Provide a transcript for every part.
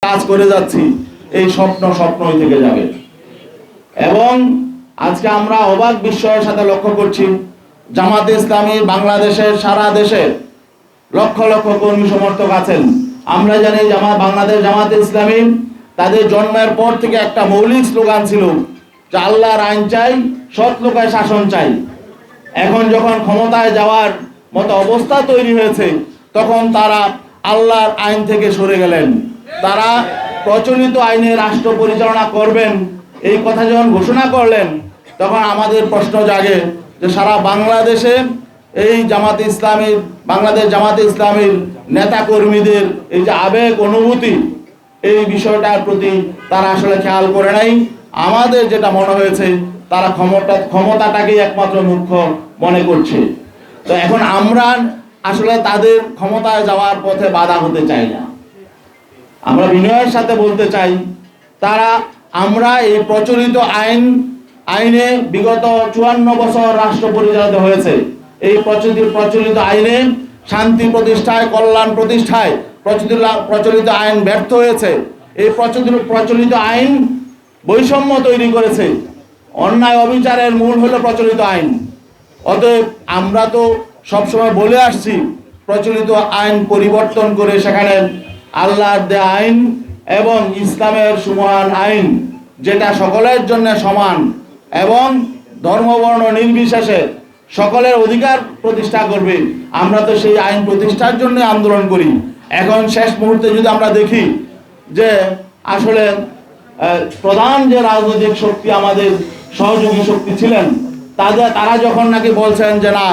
কাজ করে যাচ্ছি, এই স্বপ্নই থেকে যাবে। এবং আজকে আমরা অবাক বিস্ময়ের সাথে লক্ষ্য করছি, জামাতে ইসলামী বাংলাদেশের সারা দেশে লক্ষ লক্ষ কর্মী সমর্থক আছেন। আমরা জানি বাংলাদেশ জামাতে ইসলামী তাদের জন্মের পর থেকে একটা মৌলিক স্লোগান ছিল যে আল্লাহর আইন চাই, সৎ লোকের শাসন চাই। এখন যখন ক্ষমতায় যাওয়ার মতো অবস্থা তৈরি হয়েছে, তখন তারা আল্লাহর আইন থেকে সরে গেলেন। তারা প্রচলিত আইনে রাষ্ট্র পরিচালনা করবেন এই কথা যখন ঘোষণা করলেন, তখন আমাদের প্রশ্ন জাগে যে সারা বাংলাদেশে এই জামাতে ইসলামীর বাংলাদেশ জামাতে ইসলামীর নেতা কর্মীদের এই যে আবেগ অনুভূতি, এই বিষয়টার প্রতি তারা আসলে খেয়াল করে নাই। আমাদের যেটা মনে হয়েছে, তারা ক্ষমতাটাকেই একমাত্র মুখ্য মনে করছে। তো এখন আমরা আসলে তাদের ক্ষমতায় যাওয়ার পথে বাধা হতে চাই না। আমরা বিনয়ের সাথে বলতে চাই, আমরা এই প্রচলিত আইনে বিগত 54 বছর রাষ্ট্র পরিচালিত হয়েছে। এই প্রচলিত আইনে শান্তি প্রতিষ্ঠায়, কল্যাণ প্রতিষ্ঠায় প্রচলিত আইন ব্যর্থ হয়েছে। এই প্রচলিত আইন বৈষম্য তৈরি করেছে। অন্যায় অবিচারের মূল হলো প্রচলিত আইন। অতএব আমরা তো সবসময় বলে আসছি, প্রচলিত আইন পরিবর্তন করে সেখানে আল্লাহর দেয়া আইন এবং ইসলামের সুমহান আইন, যেটা সকলের জন্য সমান এবং ধর্মবর্ণ নির্বিশেষে সকলের অধিকার প্রতিষ্ঠা করবে, আমরা তো সেই আইন প্রতিষ্ঠার জন্য আন্দোলন করি। এখন শেষ মুহূর্তে যদি আমরা দেখি যে আসলে প্রধান যে রাজনৈতিক শক্তি আমাদের সহযোগী শক্তি ছিলেন, তারা যখন নাকি বলছেন যে না,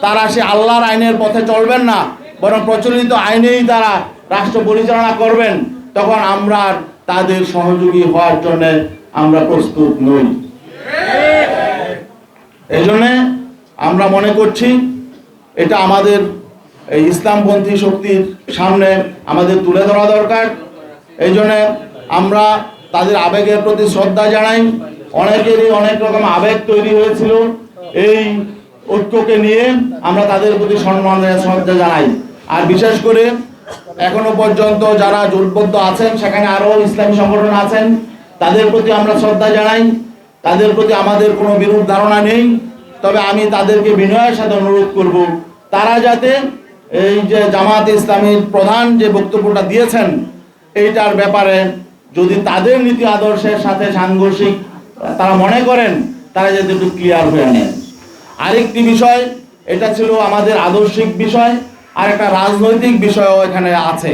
তারা সে আল্লাহর আইনের পথে চলবেন না, বরং প্রচলিত আইনেই তারা রাষ্ট্র পরিচালনা করবেন, তখন আমরা তাদের সহযোগী হওয়ার জন্য আমরা প্রস্তুত নই। এই জন্য আমরা মনে করছি এটা আমাদের এই ইসলামপন্থী শক্তির সামনে আমাদের তুলে ধরা দরকার। এই জন্য আমরা তাদের আবেগের প্রতি শ্রদ্ধা জানাই। অনেকেরই অনেক রকম আবেগ তৈরি হয়েছিল, এই ঐক্যকে নিয়ে আমরা তাদের প্রতি সম্মান শ্রদ্ধা জানাই। আর বিশেষ করে এখনো পর্যন্ত যারা জোটবদ্ধ আছেন, সেখানে আরো ইসলামী সংগঠন আছেন, তাদের প্রতি আমরা শ্রদ্ধা জানাই। তাদের প্রতি আমাদের কোনো বিরূপ ধারণা নেই। তবে আমি তাদেরকে বিনয়ের সাথে অনুরোধ করব, তারা যাতে এই যে জামাতে ইসলামীর প্রধান যে বক্তব্যটা দিয়েছেন, এইটার ব্যাপারে যদি তাদের নীতি আদর্শের সাথে সাংঘর্ষিক তারা মনে করেন, তারা যাতে একটু ক্লিয়ার হয়ে নেন। আরেকটি বিষয়, এটা ছিল আমাদের আদর্শিক বিষয়, আর একটা রাজনৈতিক বিষয়ও এখানে আছে।